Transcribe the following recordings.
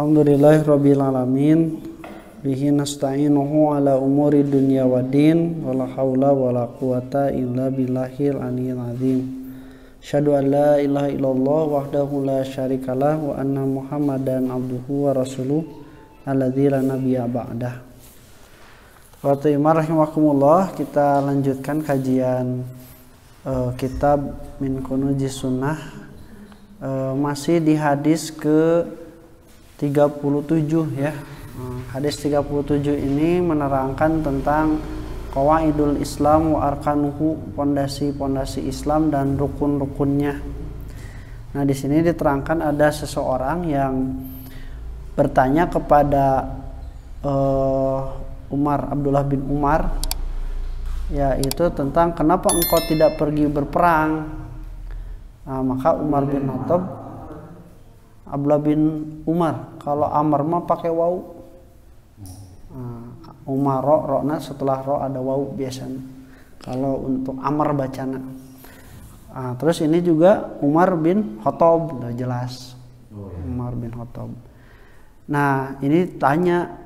Alhamdulillahirabbil alamin bihi nasta'inuhu ala umuri dunya waddin wala haula wala quwata illa billahil aliyyil azim. Asyhadu an la ilaha illallah wahdahu la syarikalah wa anna Muhammadan abduhu wa rasuluh alladzi la nabiyya ba'dah. Wa rahimakumullah, kita lanjutkan kajian kitab Min Kunuzis Sunnah, masih di hadis ke 37 ya. Hadis 37 ini menerangkan tentang qawaidul Islam wa arkanuhu, pondasi-pondasi Islam dan rukun-rukunnya. Nah, di sini diterangkan ada seseorang yang bertanya kepada Abdullah bin Umar, yaitu tentang kenapa engkau tidak pergi berperang. Nah, maka Umar bin Khattab, Abdullah bin Umar, kalau Amr mah pakai waw. Umar ro-na setelah ro ada waw biasanya. Kalau untuk Amr bacana. Terus ini juga Umar bin Khattab, udah jelas. Umar bin Khattab. Nah, ini tanya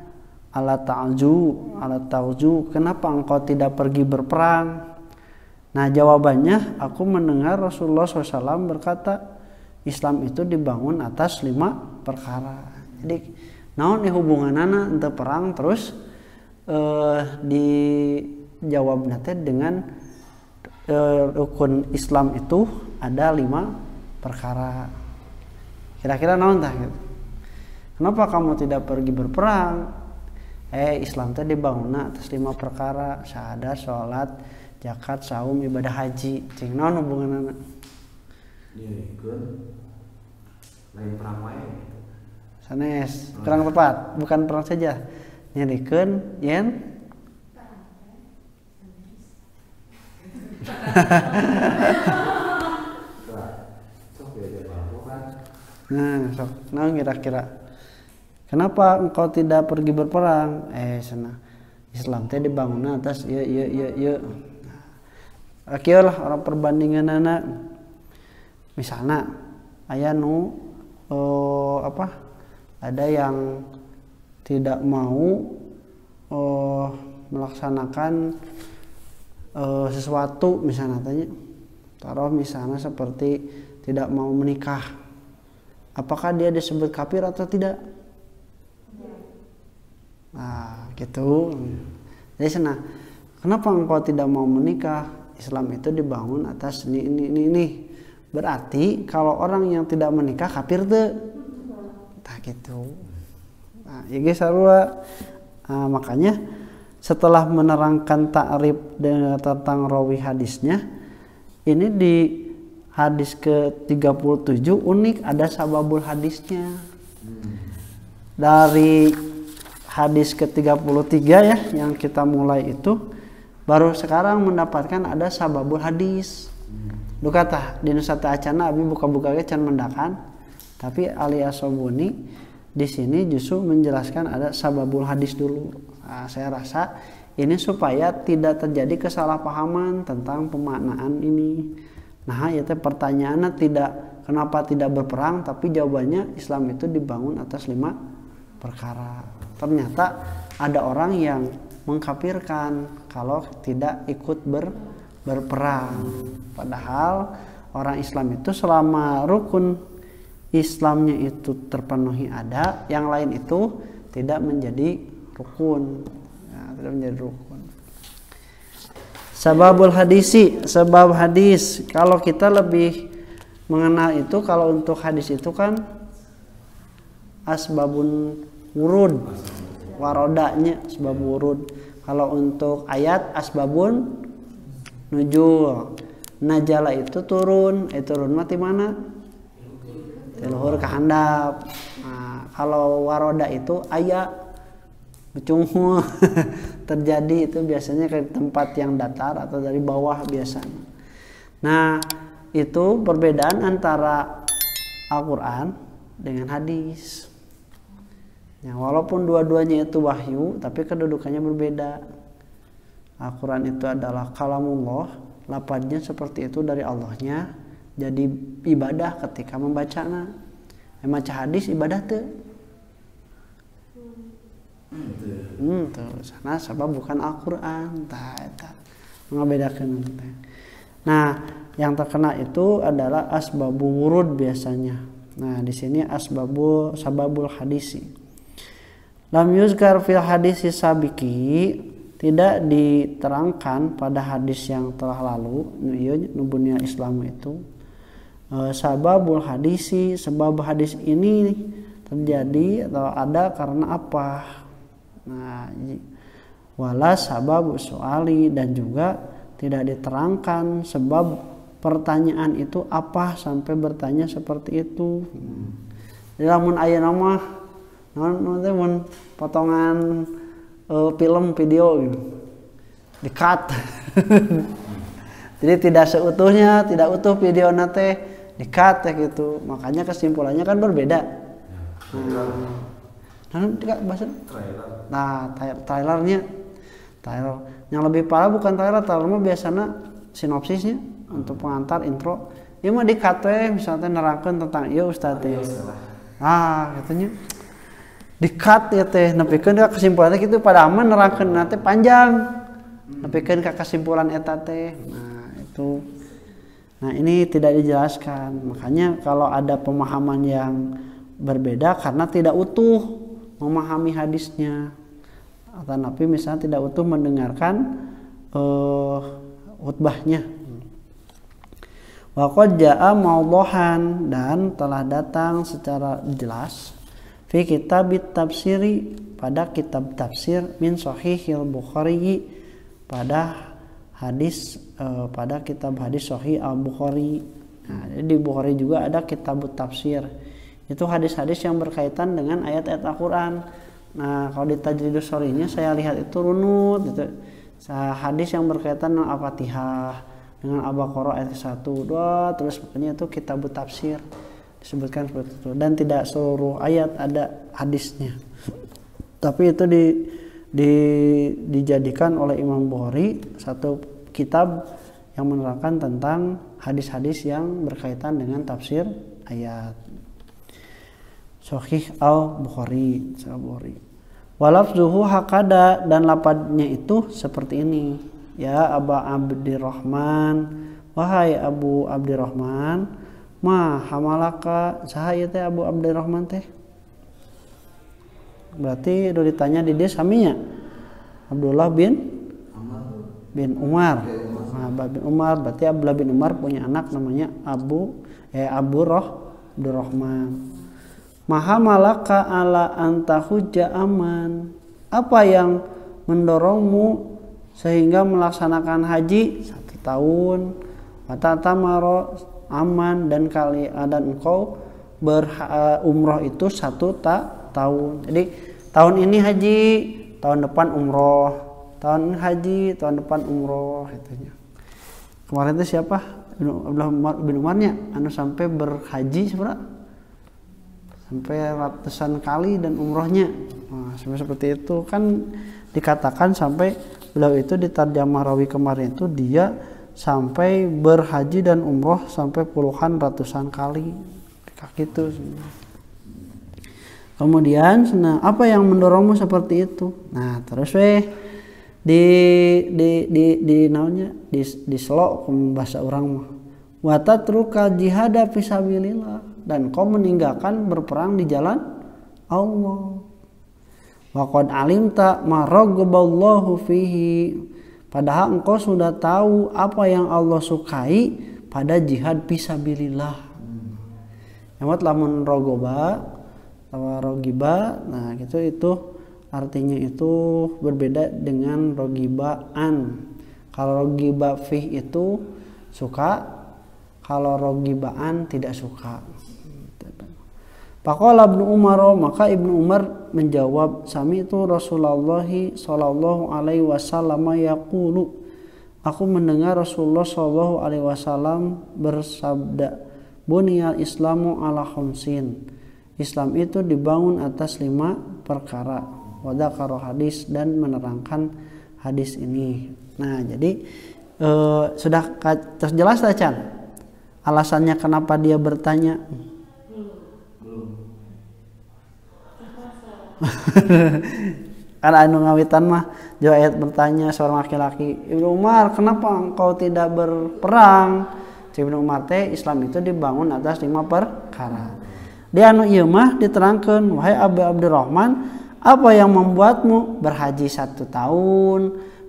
ala ta'ju, kenapa engkau tidak pergi berperang? Nah, jawabannya, aku mendengar Rasulullah SAW berkata, Islam itu dibangun atas 5 perkara. Jadi, naon nih hubunganana untuk perang, terus dijawab nanti dengan rukun Islam itu ada 5 perkara. Kira-kira naon tah gitu. Kenapa kamu tidak pergi berperang? Islam itu dibangun atas 5 perkara: syahadat, sholat, zakat, saum, ibadah haji. Cing naon hubunganana? Lain perang wae. Sanes, kurang tepat, bukan perang saja. Nyerikeun yen Nah, sok naon kira-kira? Kenapa engkau tidak pergi berperang? Sana Islam teh dibangun atas ya. Akieu lah orang perbandinganana. Misalnya aya ada yang tidak mau melaksanakan sesuatu, misalnya taruh misalnya seperti tidak mau menikah, apakah dia disebut kafir atau tidak? Nah gitu. Jadi kenapa engkau tidak mau menikah? Islam itu dibangun atas ini. Berarti kalau orang yang tidak menikah kafir tuh. Nah gitu. Nah, ya guys, makanya setelah menerangkan ta'rif tentang rawi hadisnya, ini di hadis ke-37 unik, ada sababul hadisnya. Dari hadis ke-33 ya yang kita mulai itu, baru sekarang mendapatkan ada sababul hadis. Lu kata di Nusata Acana abi buka-buka can mendakan, tapi Ali Asobuni di sini justru menjelaskan ada sababul hadis dulu. Nah, saya rasa ini supaya tidak terjadi kesalahpahaman tentang pemaknaan ini. Nah, itu pertanyaannya kenapa tidak berperang, tapi jawabannya Islam itu dibangun atas 5 perkara. Ternyata ada orang yang mengkafirkan kalau tidak ikut berperang. Padahal orang Islam itu selama rukun Islamnya itu terpenuhi ada, yang lain itu tidak menjadi rukun. Tidak menjadi rukun. Sababul hadisi, sebab hadis. Kalau kita lebih mengenal itu, kalau untuk hadis itu kan asbabun wurud, warodanya asbab wurud. Kalau untuk ayat asbabun nuzul. Najala itu turun mati mana? Luhur ke handap. Nah, kalau waroda itu aya becunghu terjadi, itu biasanya ke tempat yang datar atau dari bawah biasanya. Nah, itu perbedaan antara Al-Quran dengan hadis. Ya, walaupun dua-duanya itu wahyu, tapi kedudukannya berbeda. Al-Quran itu adalah kalamullah, lafadznya seperti itu dari Allahnya, jadi ibadah ketika membacanya. Membaca hadis ibadah tuh. Tuh sana sabab bukan Al-Qur'an eta ngabedakeun teh. Nah, yang terkena itu adalah asbabu wurud biasanya. Nah, di sini sababul hadisi. Lam yuzkar fil hadisi sabiki, tidak diterangkan pada hadis yang telah lalu nubunya Islam itu sababul hadisi, sebab hadis ini terjadi atau ada karena apa. Nah, wala sababu soali, dan juga tidak diterangkan sebab pertanyaan itu apa sampai bertanya seperti itu. Lamun aya nama naon potongan film video gitu di-cut. Jadi tidak seutuhnya, tidak utuh video nate di-cut gitu. Makanya kesimpulannya kan berbeda. Nah, trailernya yang lebih parah bukan trailer mah biasanya sinopsisnya untuk pengantar intro. Ieu mah di-cut we misalnya nerangkeun tentang ieu ustaz teh. Katanya di-cut ya teh nepikeun ka kesimpulannya kitu padahal mah nerangkeun teh panjang. Nepikeun ka kesimpulan eta teh. Nah, itu. Nah, ini tidak dijelaskan. Makanya kalau ada pemahaman yang berbeda karena tidak utuh memahami hadisnya, atau Nabi misalnya tidak utuh mendengarkan khutbahnya. Wa qad jaa mawduhan, dan telah datang secara jelas fi kitabit tafsiri, pada kitab tafsir min sahihil Bukhari, pada hadis pada kitab hadis sahih Al-Bukhari. Nah, di Bukhari juga ada kitab tafsir. Itu hadis-hadis yang berkaitan dengan ayat-ayat Al-Quran. Nah, kalau di Tajridus Shorihnya saya lihat itu runut gitu. Hadis yang berkaitan dengan Al-Fatihah, dengan Al-Baqarah ayat 1, 2, terus makanya itu kitab tafsir disebutkan seperti itu. Dan tidak seluruh ayat ada hadisnya. Tapi itu dijadikan oleh Imam Bukhari satu kitab yang menerangkan tentang hadis-hadis yang berkaitan dengan tafsir ayat. Sahih Al-Bukhari. Walafzuhu hakada, dan lapadnya itu seperti ini. Ya Aba Abdirrahman, wahai Abu Abdirrahman, ma hamalaka, sahaya teh Abu Abdirrahman teh. Berarti udah ditanya di dia saminya. Abdullah bin Umar. Bin Umar, berarti Abdullah bin Umar punya anak namanya Abdurrahman. Maha malaka ala antahujja aman. Apa yang mendorongmu sehingga melaksanakan haji 1 tahun, mata tamaro aman, dan engkau berumroh itu 1 tahun. Jadi tahun ini haji, tahun depan umroh, tahun ini haji, tahun depan umroh, katanya. Kemarin itu siapa? Abdullah bin Umarnya anu sampai berhaji seberapa? Sampai ratusan kali, dan umrohnya sampai seperti itu kan dikatakan. Sampai beliau itu di tarjamah rawi kemarin itu dia sampai berhaji dan umroh sampai puluhan ratusan kali gitu. Kemudian apa yang mendorongmu seperti itu? Nah, terus di selok bahasa orang mah wa tatruka jihada fisabilillah, dan kau meninggalkan berperang di jalan Allah. Wa qad alimta ma raghaballahu fihi, padahal engkau sudah tahu apa yang Allah sukai pada jihad fisabilillah. Yang lamun rogoba atau rogiba, nah gitu, itu artinya itu berbeda dengan rogibaan. Kalau rogiba fih itu suka, kalau rogibaan tidak suka. Faqala Ibnu Umar, maka Ibnu Umar menjawab, sami itu Rasulullah sallallahu alaihi wasallam yaqulu, aku mendengar Rasulullah sallallahu alaihi wasallam bersabda, buniyal islamu ala khamsin, Islam itu dibangun atas 5 perkara. Wa dzakara hadis, dan menerangkan hadis ini. Nah, jadi sudah terjelas tak Chan alasannya kenapa dia bertanya? Karena anu ngawitan mah Juhayd bertanya seorang laki-laki, Ibnu Umar, kenapa engkau tidak berperang? Ibnu Umar teh Islam itu dibangun atas 5 perkara. Di anu ieu mah diterangkeun, wahai Abu Abdurrahman, apa yang membuatmu berhaji 1 tahun,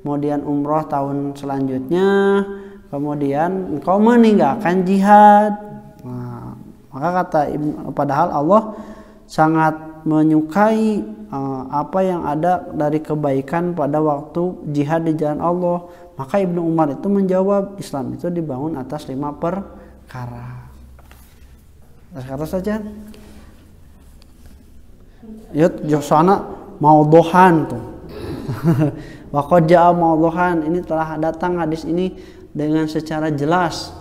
kemudian umroh tahun selanjutnya, kemudian engkau meninggalkan jihad. Nah, maka kata padahal Allah sangat menyukai apa yang ada dari kebaikan pada waktu jihad di jalan Allah. Maka Ibnu Umar itu menjawab, Islam itu dibangun atas 5 perkara. Kata saja. Yut josana maudhuhan tuh. Wa qad jaa maudhuhan, ini telah datang hadis ini dengan secara jelas.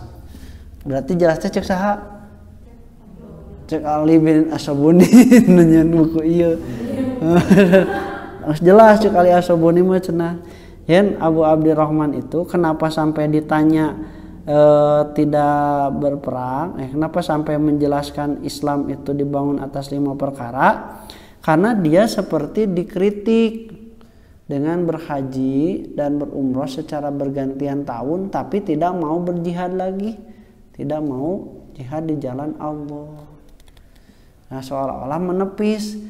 Berarti jelasnya cek saha? Cek Ali bin Ashabuni nunyan buku ieu. Harus jelas cek Ali Ashabuni mah cenah. Yen Abu Abdurrahman itu kenapa sampai ditanya tidak berperang, kenapa sampai menjelaskan Islam itu dibangun atas 5 perkara? Karena dia seperti dikritik dengan berhaji dan berumrah secara bergantian tahun, tapi tidak mau berjihad lagi, tidak mau jihad di jalan Allah. Nah, seolah-olah menepis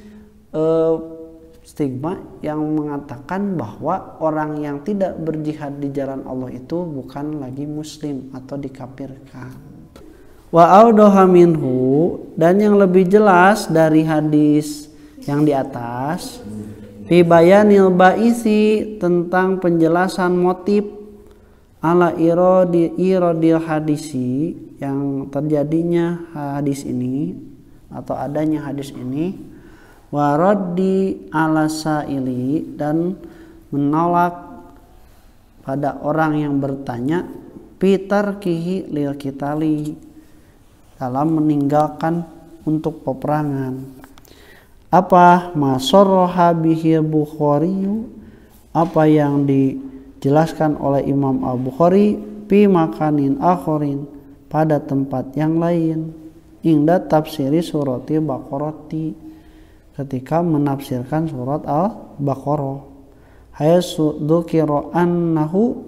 stigma yang mengatakan bahwa orang yang tidak berjihad di jalan Allah itu bukan lagi muslim atau dikafirkan. Wa audaha minhu, dan yang lebih jelas dari hadis yang di atas, fi bayanil baisi, tentang penjelasan motif ala iradil hadisi, yang terjadinya hadis ini atau adanya hadis ini, waraddi ala sa'ili, dan menolak pada orang yang bertanya, pitarkihi lil qitali, dalam meninggalkan untuk peperangan. Apa masarraha bihi Bukhari, apa yang dijelaskan oleh Imam Al-Bukhari, fi makanin akharin, pada tempat yang lain, inda tafsiri surati Baqarati, ketika menafsirkan surat Al-Baqarah, haitsu dzukira annahu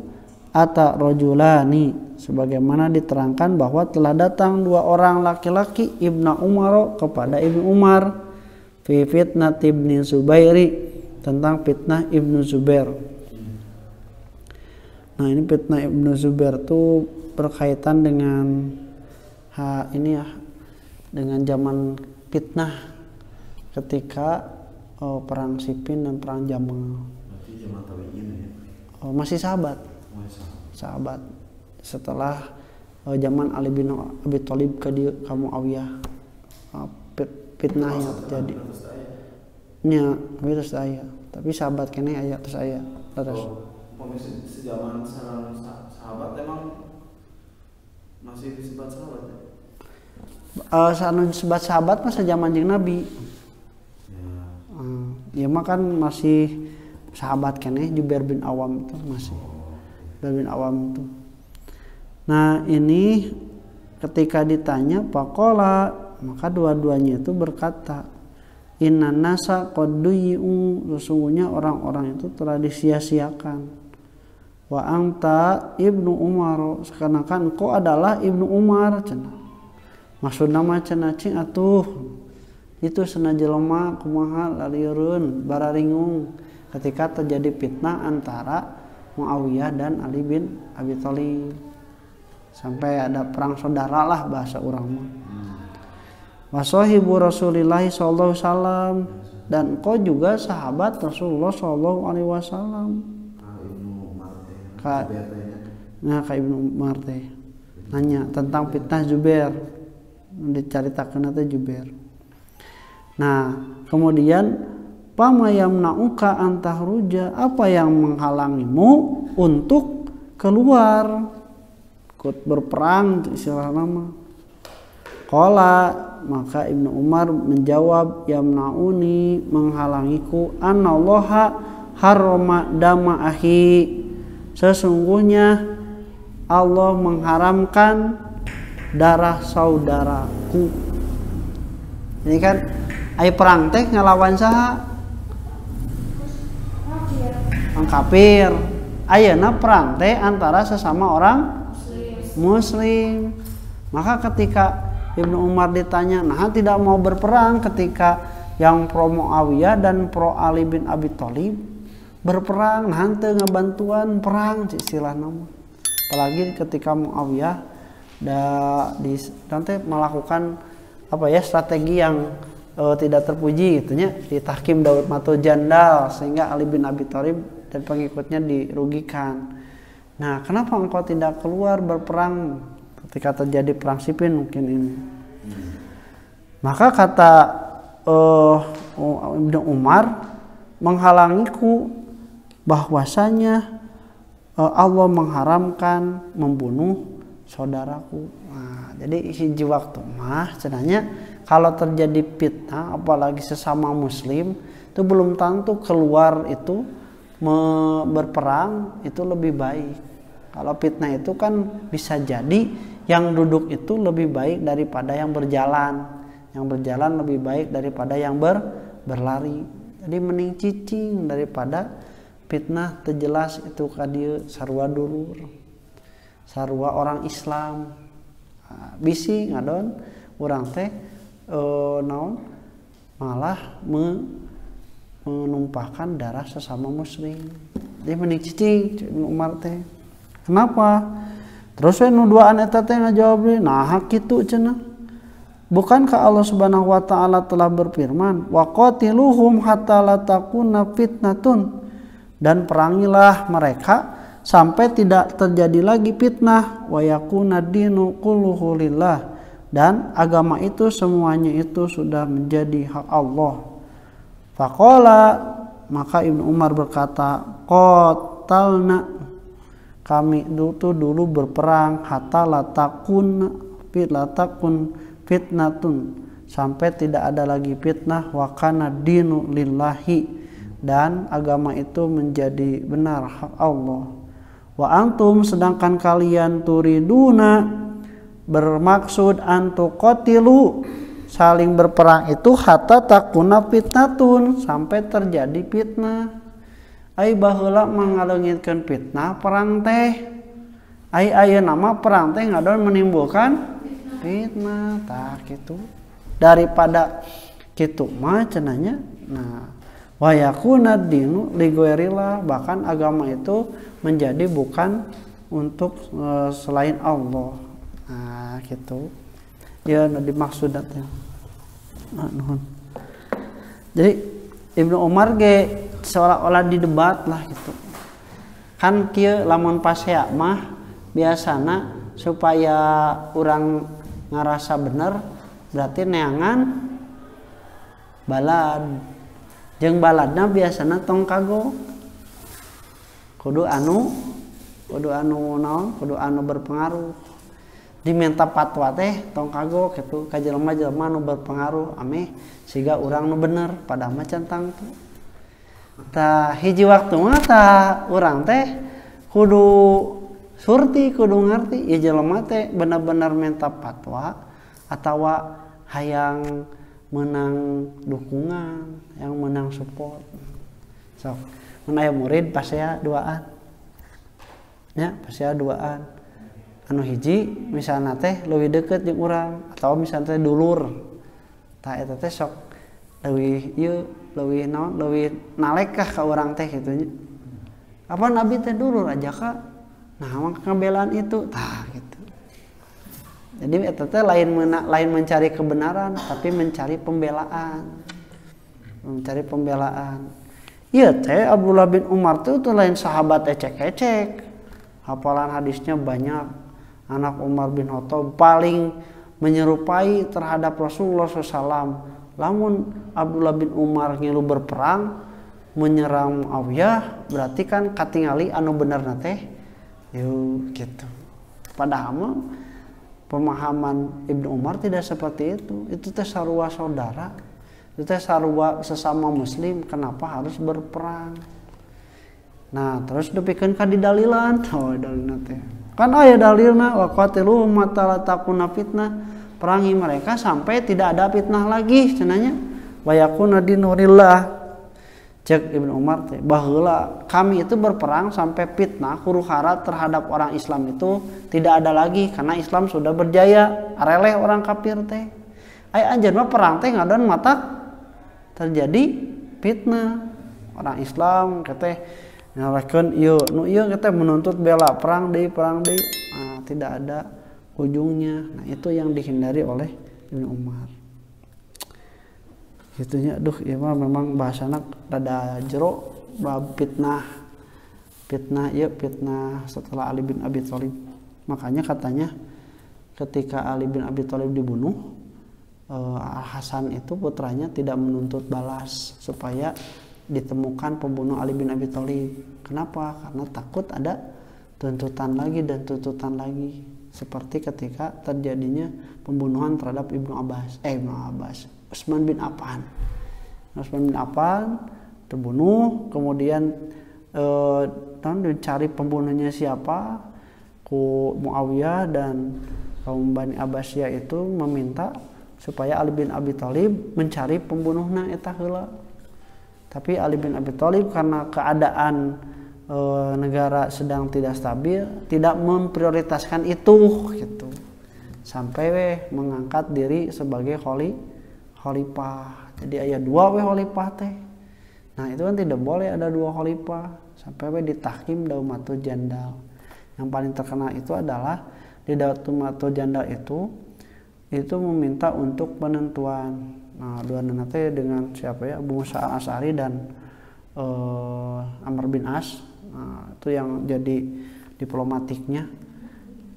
ata rajulani, sebagaimana diterangkan bahwa telah datang 2 orang laki-laki Ibnu Umar kepada Ibnu Umar, fi fitnah Ibnu Zubairi, tentang fitnah Ibnu Zubair. Nah, ini fitnah Ibnu Zubair itu berkaitan dengan ini ya, dengan zaman fitnah ketika perang Siffin dan perang Jamal. Berarti zaman tabi'in ya? Masih sahabat. Sahabat. Setelah zaman Ali bin Abi Thalib ke Muawiyah, fitnah yang terjadi. Nya, terus aya. Tapi sahabat kene aya terus aya. Terus. Sejaman sahabat emang masih disebut sahabat ya? Sanu disebut sahabat masa zaman jeung Nabi. Ya mah kan masih sahabat kene, Jubair bin Awam itu masih. Jubair bin Awam itu. Nah, ini ketika ditanya faqala, maka dua-duanya itu berkata, inna nasa qad duyu, sesungguhnya orang-orang itu telah disia-siakan. Wa anta Ibnu Umar, seakan-akan engkau adalah Ibnu Umar cenah. Maksudna mah cenah cing atuh itu cenah jelema kumaha lalieureun bararingung ketika terjadi fitnah antara Muawiyah dan Ali bin Abi Thalib, sampai ada perang saudara lah bahasa urang mah. Wa sahibu Rasulillah sallallahu alaihi wasallam, dan engkau juga sahabat Rasulullah sallallahu alaihi wasallam. Nah, ka Ibnu Umar teh nanya tentang fitnah Zubair, dicaritakeun teh Zubair. Nah, kemudian pamayamnauka antahruja, apa yang menghalangimu untuk keluar ikut berperang, istilah nama. Qala, maka Ibnu Umar menjawab, yamnauni, menghalangiku, anallaha harrama dama akhi, sesungguhnya Allah mengharamkan darah saudaraku. Ini kan ai perang teh ngalawan saha? kafir. Ayeuna perang teh antara sesama orang muslim. Maka ketika Ibnu Umar ditanya, nah tidak mau berperang ketika yang pro Muawiyah dan pro Ali bin Abi Thalib berperang, nah teu ngabantuan perang istilah nama. Apalagi ketika Muawiyah nanti melakukan strategi yang tidak terpuji gitunya, ditahkim Daud Matul Jandal sehingga Ali bin Abi Thalib dan pengikutnya dirugikan. Nah, kenapa engkau tidak keluar berperang ketika terjadi perang Siffin mungkin ini? Maka kata Ibnu Umar, menghalangiku bahwasanya Allah mengharamkan membunuh saudaraku. Nah, jadi hiji waktu mah cenanya kalau terjadi fitnah apalagi sesama muslim itu belum tentu keluar itu berperang itu lebih baik. Kalau fitnah itu kan bisa jadi yang duduk itu lebih baik daripada yang berjalan. Yang berjalan lebih baik daripada yang berlari. Jadi mending cicing daripada fitnah terjelas itu kadieu sarua dulur. Sarua orang Islam. Bisi ngadon urang teh naon malah menumpahkan darah sesama muslim. Jadi mending cicing Umar teh. Kenapa? Terus nu duaan eta teh ngajawab deui, nah kitu cenah. Bukankah Allah Subhanahu wa taala telah berfirman, "Wa qatiluhum hatta la takuna fitnatun." Dan perangilah mereka sampai tidak terjadi lagi fitnah, wa yakuna dinu kulluhu lillah. Dan agama itu semuanya itu sudah menjadi hak Allah. Faqala, maka Ibnu Umar berkata, qatalna, kami dulu berperang hatta la takun fitnatun, sampai tidak ada lagi fitnah, wa kana dinu lillahi, dan agama itu menjadi benar hak Allah. Wa antum, sedangkan kalian turiduna, bermaksud antuqatilu, saling berperang itu hatta takuna fitnatun, sampai terjadi fitnah. Ai baheula mangaleungitkeun fitnah perang teh. Ai ayeuna mah perang teh ngadon menimbulkan fitnah. Tah kitu. Daripada kitu mah cenanya. Nah, wa yakuna dinu li ghairillah, bahkan agama itu menjadi bukan untuk selain Allah. Nah, gitu. Ya dimaksud teh. Jadi Ibnu Umar ge seolah-olah didebat lah gitu. Kan kieu lamun pasea mah biasana supaya orang ngarasa bener berarti neangan balad. Jeung baladna biasana tong kago. Kudu anu naon? Kudu anu berpengaruh. Diminta fatwa teh tong kagok kitu ka jelema-jelema nu berpengaruh ameh siga urang nu bener padahal mah centang tuh. Tah hiji waktu mah tah urang teh kudu surti kudu ngarti ieu jelema teh bener-bener minta fatwa atawa hayang menang dukungan, yang menang support. Sok mun aya murid pasea duaan. Ya, pasea duaan. Anu hiji misalnya teh leuwih deukeut jeung urang atau misalnya teh dulur, tah eta teh sok leuwih ieu leuwih naon leuwih nalek kah ka urang teh kitu nya. Apa nabi teh dulur aja ka, nah mah ngabelaan itu tah gitu. Jadi eta teh lain mencari kebenaran tapi mencari pembelaan. Mencari pembelaan. Ieu teh Abdullah bin Umar tuh lain sahabat ecek-ecek. Hafalan hadisnya banyak. Anak Umar bin Khattab paling menyerupai terhadap Rasulullah SAW. Lamun Abdullah bin Umar ngilu berperang menyerang Muawiyah, berarti kan katingali anu benerna teh yuk gitu. Padahal mah pemahaman Ibnu Umar tidak seperti itu. Itu teh sarua saudara, itu teh sarua sesama muslim, kenapa harus berperang? Nah terus dipikeun ka didalilan, dalilna teh kan aya dalilna, wa qatiluhum hatta la takuna fitnah, perangi mereka sampai tidak ada fitnah lagi cenanya, wa yakuna dinulillah, Cek Ibnu Umar teh baheula kami itu berperang sampai fitnah huru-hara terhadap orang Islam itu tidak ada lagi karena Islam sudah berjaya areleh orang kafir teh aya anjeun mah perang teh ngadon matak terjadi fitnah orang Islam kateh nyalakeun ieu nu ieu kateh menuntut bela perang deui nah, tidak ada ujungnya. Nah itu yang dihindari oleh Ibnu Umar gitunya. Duh ieu mah memang bahasana rada jero bab fitnah setelah Ali bin Abi Thalib. Makanya katanya ketika Ali bin Abi Thalib dibunuh, Hasan itu putranya tidak menuntut balas supaya ditemukan pembunuh Ali bin Abi Thalib. Kenapa? Karena takut ada tuntutan lagi dan tuntutan lagi. Seperti ketika terjadinya pembunuhan terhadap Utsman bin Affan. Utsman bin Affan terbunuh, kemudian dicari pembunuhnya siapa, ku Muawiyah dan kaum Bani Abbasiyah itu meminta supaya Ali bin Abi Thalib mencari pembunuhna eta heula. Tapi Ali bin Abi Thalib karena keadaan negara sedang tidak stabil, tidak memprioritaskan itu gitu. Sampai mengangkat diri sebagai khalifah. Jadi aya dua khalifah teh. Nah, itu kan tidak boleh ada dua khalifah. Sampai ditahkim Daumatul Jandal. Yang paling terkenal itu adalah di Daumatul Jandal itu meminta untuk penentuan. Nah, dua nanti dengan siapa ya? Abu Musa al-Asy'ari dan Amr bin As. Nah, itu yang jadi diplomatiknya.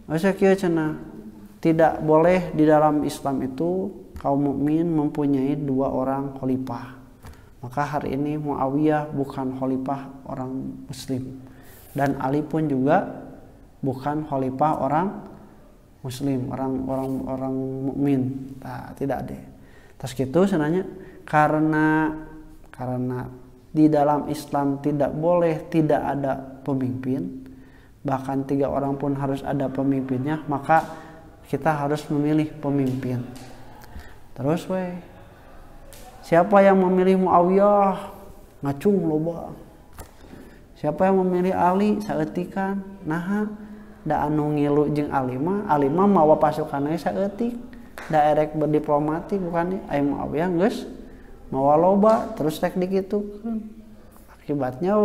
Masa kieu cenah tidak boleh di dalam Islam itu kaum mukmin mempunyai dua orang khalifah. Maka hari ini Muawiyah bukan khalifah orang muslim dan Ali pun juga bukan khalifah orang muslim, orang mukmin. Nah, tidak ada. Terus gitu senanya karena di dalam Islam tidak boleh tidak ada pemimpin, bahkan 3 orang pun harus ada pemimpinnya, maka kita harus memilih pemimpin. Terus siapa yang memilih Muawiyah ngacung loba, siapa yang memilih Ali saeutikan, nah da anu ngilu jeung Ali mah mawa pasukanna saeutik, da erek berdiplomatik bukan aya Muawiyah geus mawa loba terus rek dikitukeun. Akibatnya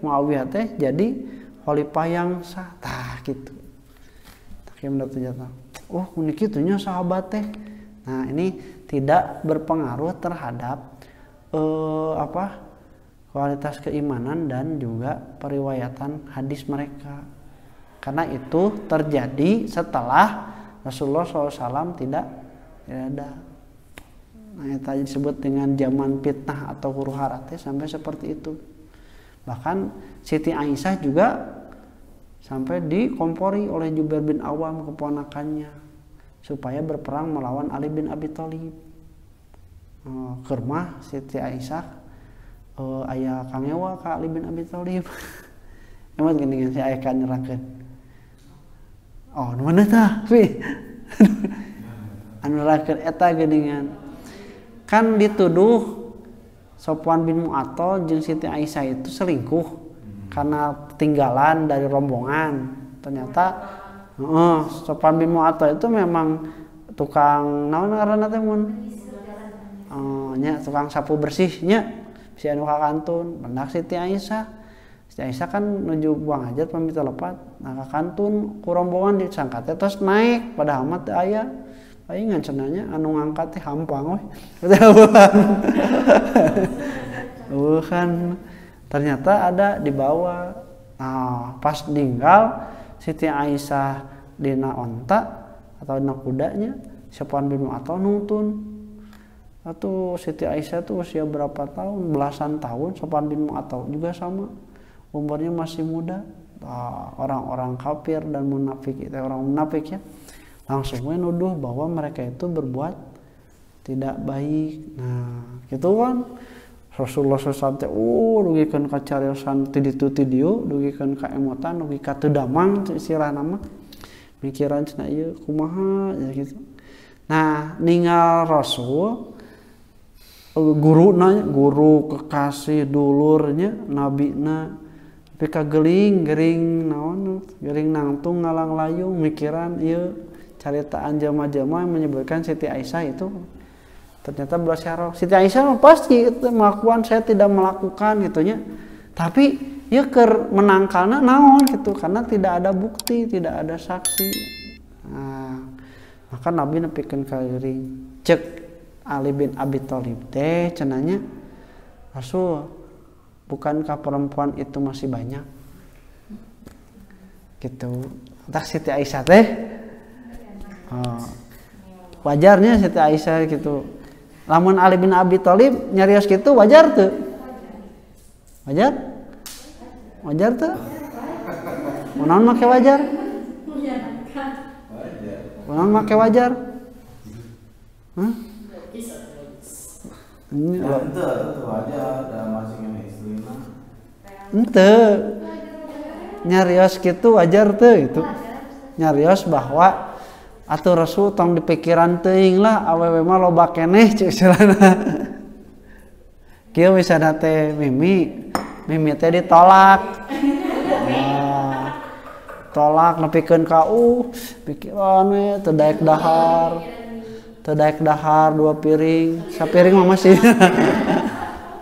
Muawiyah teh jadi khalifah yang sah tah kitu. Tah menurut jatah. Oh, unik kitunya sahabat teh. Nah, ini tidak berpengaruh terhadap kualitas keimanan dan juga periwayatan hadis mereka. Karena itu terjadi setelah Rasulullah SAW tidak ada. Nah, itu disebut dengan zaman fitnah atau huru-hara sampai seperti itu. Bahkan Siti Aisyah juga sampai dikompori oleh Jubair bin Awam keponakannya supaya berperang melawan Ali bin Abi Thalib. Kermah Siti Aisyah aya kangewa ka Ali bin Abi Thalib. Emang gini si aya kan nyerahkeun. Oh, nu mana tah? Anu nyerahkeun eta geuningan. Kan dituduh Sofwan bin Mu'attal jeung Siti Aisyah itu selingkuh karena tinggalan dari rombongan. Ternyata Sofwan bin Mu'attal itu memang tukang naon ngaranna teh mun? Nya tukang sapu bersihnya si anu ka kantun. Bendak Siti Aisyah. Siti Aisyah kan nuju buang hajat pamit lepat. Nah ka kantun ku rombongan disangka teh terus naik padahal mah teu aya. Aing cenanya anu ngangkat teh hampang we. Bukan. Ternyata ada di bawah. Nah, pas ninggal Siti Aisyah dina onta atau dina kudanya, Sofwan bin Mu'attal nutun. Atuh Siti Aisyah tuh usia berapa tahun? Belasan tahun. Sofwan bin Mu'attal juga sama. Umurnya masih muda. Nah, orang-orang kafir dan munafik itu orang munafik ya. Langsung nuduh bahwa mereka itu berbuat tidak baik. Nah, gitu kan Rasulullah SAW dugikeun ka cariosan ti ditu ti dieu, dugikeun ka emotan, dugi ka teu damang istilahna mah. Mikiran cenah ieu kumaha ya gitu. Nah, ningal Rasul guru kekasih dulurnya nabina tapi kageling gering naon gering nangtung ngalang layung mikiran ieu caritaan jama-jama yang menyebutkan Siti Aisyah itu ternyata bersyarah. Siti Aisyah pasti itu melakukan, saya tidak melakukan gitunya. Tapi ya menangkalna naon gitu karena tidak ada bukti, tidak ada saksi. Nah, maka Nabi nepikeun ka geuring. Cek Ali bin Abi Thalib teh cenanya Rasul, bukankah perempuan itu masih banyak? Gitu. Tak Siti Aisyah teh wajarnya Siti Aisyah gitu. Lamun Ali bin Abi Thalib nyarios gitu wajar tuh? Wajar? Wajar tuh? Kunaon make wajar? Kunaon make wajar? Hah? Ini itu wajar dalam masing istri mah. Ente nyarios gitu wajar tuh itu. Nyarios bahwa atuh Rasul tong dipikiran teuing lah awewe mah loba keneh ceuk istilahna. Kieu misalna teh Mimi teh ditolak. Nah, tolak nepikeun ka pikiran we teu daek dahar. Teu daek dahar 2 piring, sapiring mah masih.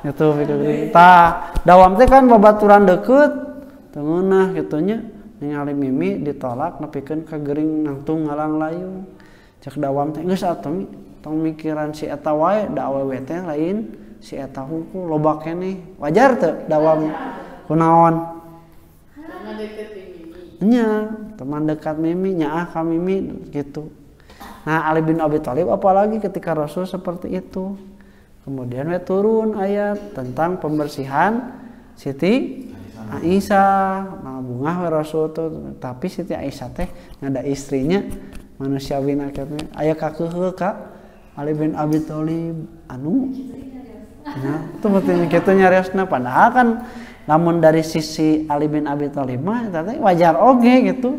Gitu pikiran. Tah, dawam teh kan babaturan deukeut teu ngeunah kitu nya. Ningali Mimi ditolak nepikeun ka geuring nangtung ngalang layung. Cek dawam teh geus atuh tong mikiran si eta wae da awewe teh lain si eta hukum loba keneh. Wajar teu dawam kunaon? Teman dekat Mimi. Nya, teman dekat Mimi nyaah ka Mimi gitu. Nah, Ali bin Abi Thalib apalagi ketika Rasul seperti itu. Kemudian we turun ayat tentang pembersihan Siti Aisyah, nah bungah Rasul tuh, tapi Siti Aisyah teh ngada istrinya manusiawi naketnya aya kakeuheuh ka Ali bin Abi Thalib anu nah itu betul kitu nyariosna padahal kan namun dari sisi Ali bin Abi Thalib mah teh wajar oge gitu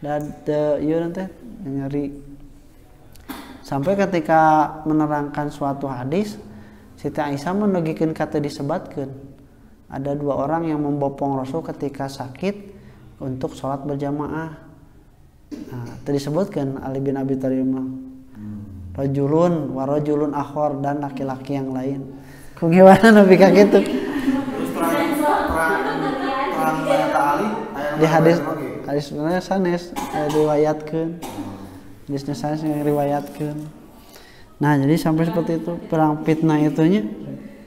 dan ieu teh nyari sampai ketika menerangkan suatu hadis Siti Aisyah menegikeun kata disebatkeun ada 2 orang yang membopong Rasul ketika sakit untuk sholat berjamaah. Nah, tadi disebutkan Ali bin Abi Thalib rajulun wa rajulun akhar dan laki-laki yang lain. Gimana Nabi kayak gitu? Di hadis sebenarnya sanes riwayatkeun. Hadisnya sanes riwayatkeun. Nah, jadi sampai seperti itu perang fitnah itunya.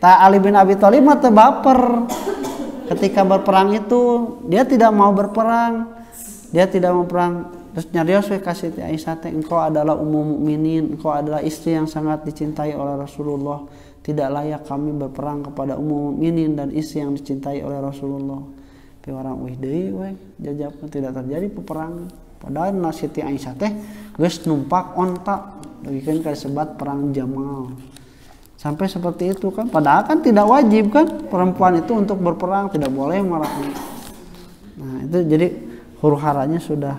Ali bin Abi Thalib mah teu baper. Ketika berperang itu dia tidak mau berperang. Dia tidak mau perang. Terus nyarios we ka Siti Aisyah teh engkau adalah ummul mukminin, engkau adalah istri yang sangat dicintai oleh Rasulullah. Tidak layak kami berperang kepada ummul mukminin dan istri yang dicintai oleh Rasulullah. Tapi orang deui we jajab tidak terjadi peperangan. Padahal Siti Aisyah teh geus numpak onta dagikeun ka sebat perang Jamal. Sampai seperti itu kan, padahal kan tidak wajib kan perempuan itu untuk berperang, tidak boleh marah. Nah itu jadi huru haranya sudah,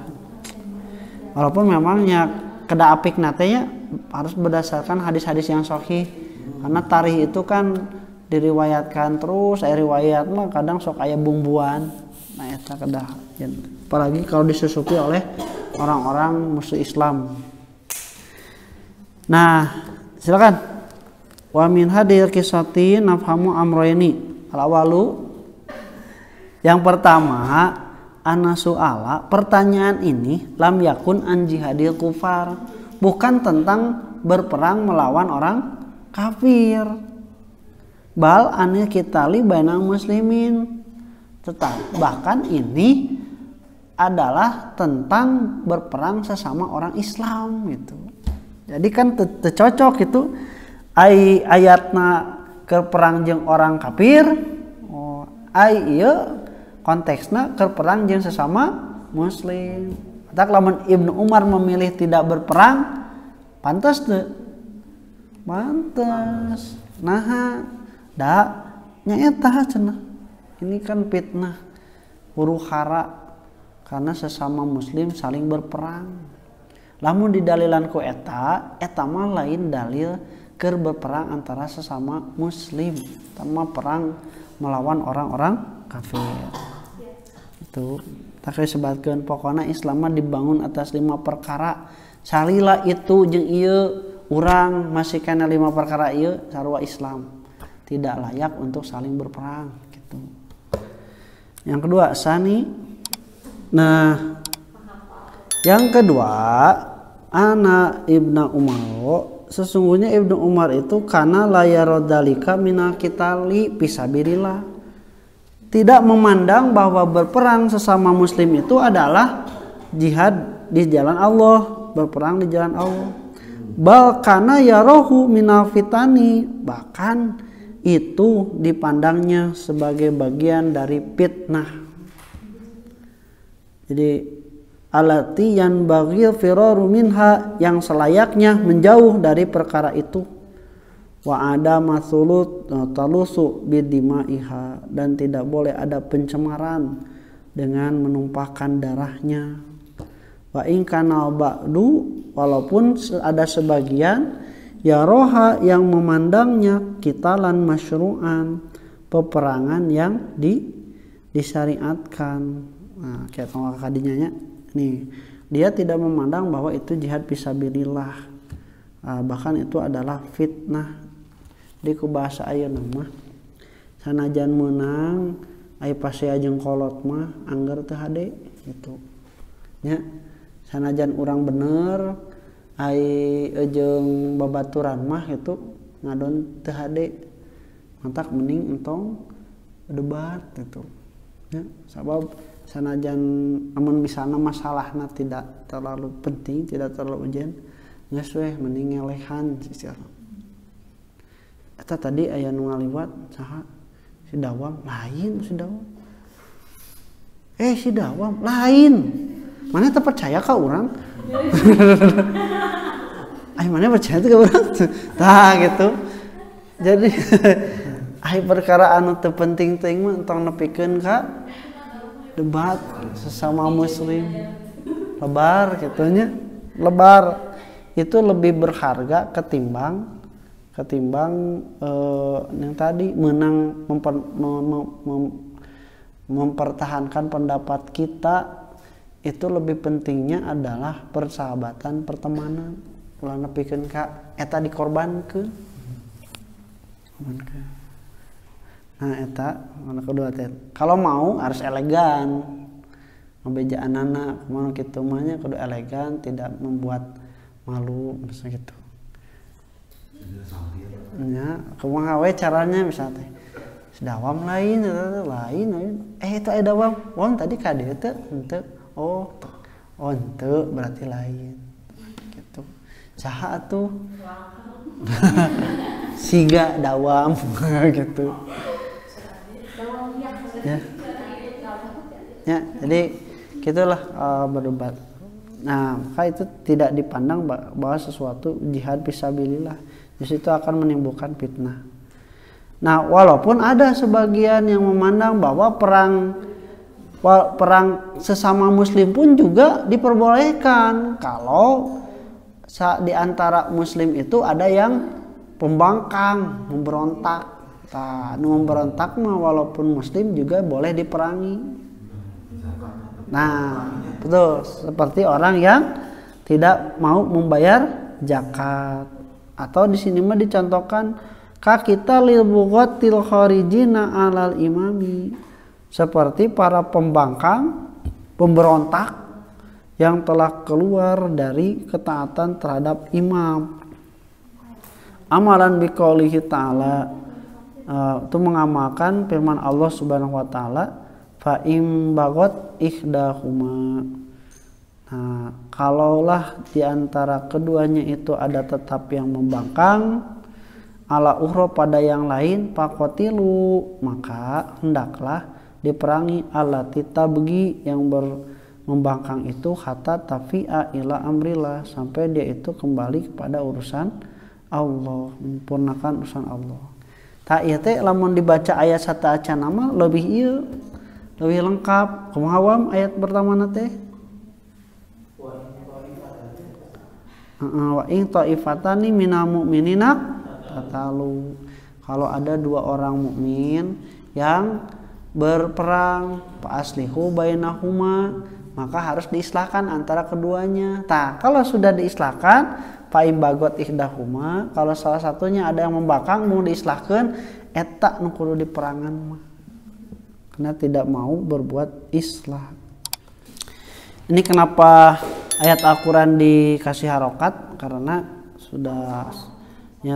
walaupun memangnya keda apik natenya harus berdasarkan hadis-hadis yang sahih, karena tarikh itu kan diriwayatkan terus, riwayat mah kadang sok aya bumbuan, nah itu kedah, apalagi kalau disusupi oleh orang-orang musuh Islam. Nah silakan. Wa min hadir kisati nafhamu amroini al-awalu. Yang pertama ana su'ala, pertanyaan ini lam yakun an jihadil kufar, bukan tentang berperang melawan orang kafir. Bal anil qitali bainal muslimin. Bahkan ini adalah tentang berperang sesama orang Islam gitu. Jadi kan cocok itu ayatna ke perang jeung orang kafir, ieu konteksna ke perang jeung sesama muslim. Tak lamun Ibnu Umar memilih tidak berperang, pantas teu? Pantas. Nah, da nyaeta cenah. Ini kan fitnah, huru hara karena sesama muslim saling berperang. Lamun didalilan ku eta mah lain dalil keur berperang antara sesama muslim, sama perang melawan orang-orang kafir. Itu tak disebutkeun pokokna Islam dibangun atas 5 perkara. Salila itu jeung ieu urang masih kana 5 perkara ieu sarua Islam tidak layak untuk saling berperang gitu. Yang kedua sani. Nah, yang kedua ana Ibnu Umar, sesungguhnya Ibnu Umar itu kana layarodalika minal qitali fisabilillah, tidak memandang bahwa berperang sesama muslim itu adalah jihad di jalan Allah, berperang di jalan Allah. Bal kana yarahu minal fitani, bahkan itu dipandangnya sebagai bagian dari fitnah. Jadi alati yang bagil firaru minha, yang selayaknya menjauh dari perkara itu. Wa ada masulut talusu bidimaiha, dan tidak boleh ada pencemaran dengan menumpahkan darahnya. Wa in kana ba'du, walaupun ada sebagian ya roha yang memandangnya qitalan masyru'an, peperangan yang disyariatkan. Nah, kayak tongkak kadinya nya. Nih, dia tidak memandang bahwa itu jihad fisabilillah. Bahkan itu adalah fitnah. Di ku bahasa ayeuna mah sanajan meunang aya pasea jeung kolot mah angger teu hade gitu. Nya, sanajan urang bener aya jeung babaturan mah itu ngadon teu hade. Mantak mending entong debat gitu. Ya, sabab sanajan amun misalna masalahna tidak terlalu penting, tidak terlalu urgent, geus weh mending ngelehan sisir. Eta tadi aya nu ngaliwat saha? Si Dawam lain si Dawam. Si Dawam lain. Mana teu percaya ka urang? Mana percaya teh ka urang? Tah gitu. Jadi perkara anu teu penting teuing mah entong nepikeun ka debat sesama muslim. Lebar gitunya. Lebar itu lebih berharga ketimbang yang tadi menang mempertahankan pendapat kita. Itu lebih pentingnya adalah persahabatan, pertemanan. Ulah nepikeun ka eta dikorbankeun. Nah eta mana kedua teh. Kalau mau harus elegan. Ngebejaanana kumaha kitu mah nya kudu elegan, tidak membuat malu misalnya gitu. Ya, kumaha we caranya misalnya teh. Dawam lain. Itu aya dawam. Wong tadi ka dieu teh henteu. Oh, henteu berarti lain. Gitu. Saha atuh? Siga dawam gitu. Ya, jadi gitulah berdebat. Nah, maka itu tidak dipandang bahwa sesuatu jihad fisabilillah. Justru itu akan menimbulkan fitnah. Nah, walaupun ada sebagian yang memandang bahwa perang sesama muslim pun juga diperbolehkan kalau di antara muslim itu ada yang pembangkang, memberontak. Nah, memberontak mah walaupun muslim juga boleh diperangi. Nah, betul, seperti orang yang tidak mau membayar zakat. Atau di sini mah dicontohkan ka kita lil bughatil kharijina alal imami, seperti para pembangkang, pemberontak yang telah keluar dari ketaatan terhadap imam. Amalan biqaulihi ta'ala, itu mengamalkan firman Allah Subhanahu wa taala, fa im bagot ikhdahuma. Nah, kalaulah diantara keduanya itu ada tetap yang membangkang ala ukhra pada yang lain, faqatilu, maka hendaklah diperangi allati tabgi yang membangkang itu hatta tafi'a ila amrillah, sampai dia itu kembali kepada urusan Allah, menyempurnakan urusan Allah. Tak ieu teh lamun dibaca ayat sata acan nama lebih lengkap. Kumaha wam ayat pertama teh? Wa in ta'ifatani minal mu'minina iqtatalu. Kalau ada dua orang mukmin yang berperang, fa aslihu bainahuma, maka harus diislahkan antara keduanya. Tah, kalau sudah diislahkan, fa imbagot ihdahuma, kalau salah satunya ada yang membakang mau diislahkan, eta nu kudu diperangan mah. Karena tidak mau berbuat islah. Ini kenapa ayat Al-Quran dikasih harokat, karena sudah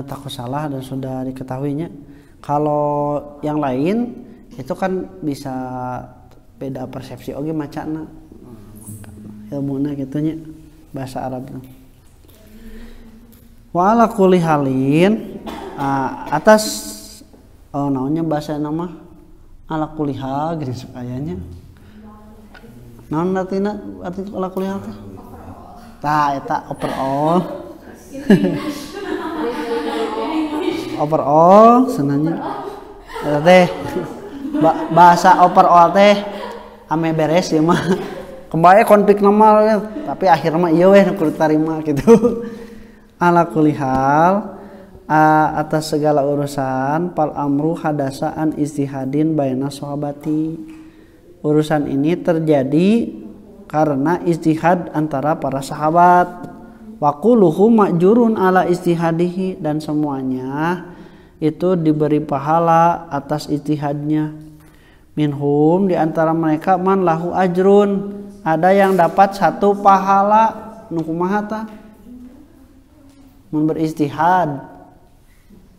takut salah dan sudah diketahuinya. Kalau yang lain itu kan bisa beda persepsi oge macana ilmuna gitunya bahasa Arab. Wa ala kulli halin atas naonnya bahasa nama ala kulli hal gini supayanya naon artina arti ala kulli hal teh tah eta overall overall senanya teh bahasa overall teh ame beres ya mah kembali konflik normal ya, tapi akhirnya mah iya weh kudu tarima gitu. Ala kulli hal atas segala urusan pal amru hadasaan istihadin baina sahabati. Urusan ini terjadi karena istihad antara para sahabat. Wa kulluhum ma'jurun ala istihadihi, dan semuanya itu diberi pahala atas istihadnya. Minhum, di antara mereka man lahu ajrun, ada yang dapat satu pahala. Nu kumaha tah? Mun beristihad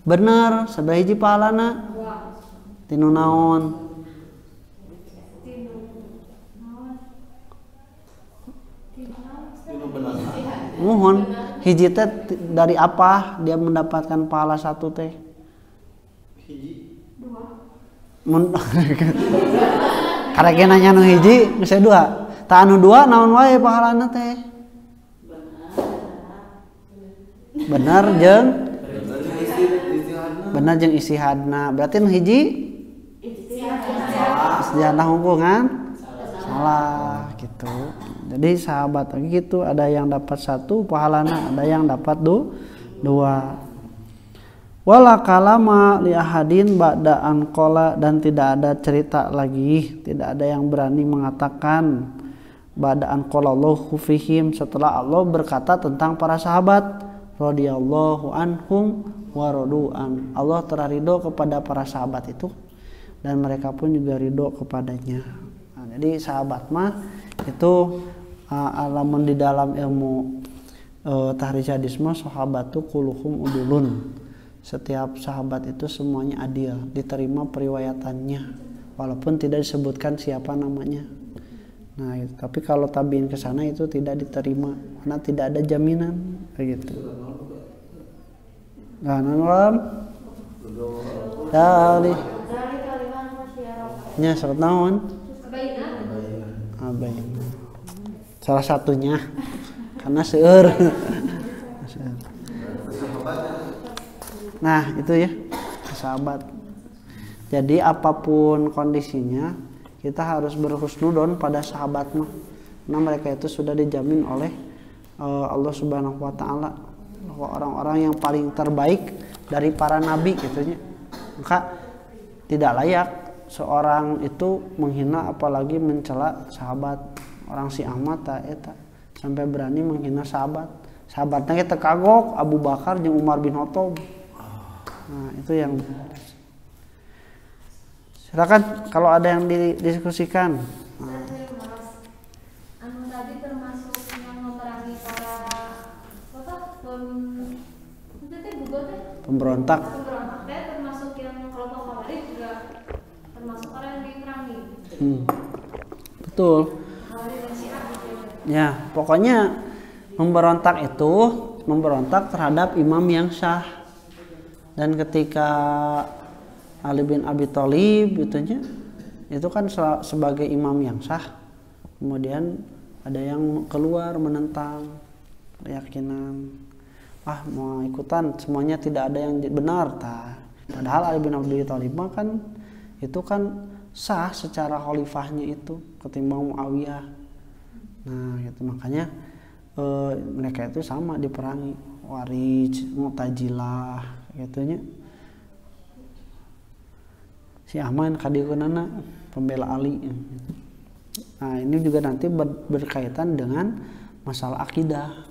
bener sabaraha hiji pahalana? Tinu naon? Mohon hiji teh dari apa dia mendapatkan pahala satu teh? Hiji mun karek nanya nu hiji geus dua. Ta anu dua naon wae pahalana teh? Bener jeung istihadna. Berarti nu hiji istihadna hubungan salah gitu. Jadi sahabat gitu, ada yang dapat satu pahalana, ada yang dapat dua. Wala kalama li ahadin ba'da an qala, dan tidak ada cerita lagi, tidak ada yang berani mengatakan ba'da an qala Allahu fihim, setelah Allah berkata tentang para sahabat, radhiyallahu anhum wa radu'an. Allah telah ridho kepada para sahabat itu dan mereka pun juga ridho kepadanya. Nah, jadi sahabat mah itu alamun di dalam ilmu tahrij hadis mah sahabatu kulluhum udulun. Setiap sahabat itu semuanya adil, diterima periwayatannya walaupun tidak disebutkan siapa namanya. Nah, gitu. Tapi kalau tabiin ke sana itu tidak diterima karena tidak ada jaminan kayak gitu. Nah, nalam dari nya surat naon? Abain. Salah satunya karena seueur. Nah itu ya sahabat. Jadi apapun kondisinya kita harus berhusnudon pada sahabat mah. Karena mereka itu sudah dijamin oleh Allah Subhanahu Wa Taala bahwa orang-orang yang paling terbaik dari para nabi gitunya. Maka tidak layak seorang itu menghina apalagi mencela sahabat. Orang si Ahmad eta sampai berani menghina sahabat. Sahabatnya kita kagok Abu Bakar jeung Umar bin Khattab. Nah, itu yang silakan kalau ada yang didiskusikan. Anu tadi termasuk yang memerangi para pemberontak. Pemberontak teh termasuk yang kelompok Khawarij juga termasuk orang yang diperangi. Betul. Ya, pokoknya memberontak itu memberontak terhadap imam yang sah. Dan ketika Ali bin Abi Thalib itu kan sebagai imam yang sah, kemudian ada yang keluar menentang keyakinan, mau ikutan semuanya tidak ada yang benar. Padahal Ali bin Abi Thalib kan itu kan sah secara khalifahnya itu ketimbang Muawiyah. Nah gitu makanya mereka itu sama diperangi Khawarij, Mu'tazilah gitu nya. Si Ahmad kadieukeunana pembela Ali. Nah, ini juga nanti berkaitan dengan masalah akidah.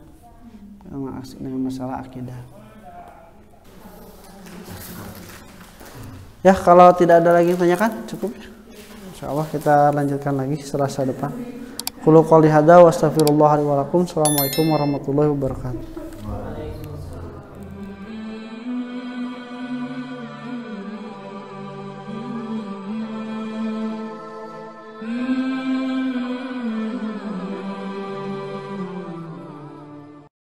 Dengan masalah akidah. Ya, kalau tidak ada lagi yang tanyakan, cukup ya. Insyaallah kita lanjutkan lagi Selasa depan. Qul qouli hadza wa astaghfirullah li wa lakum. Assalamualaikum warahmatullahi wabarakatuh.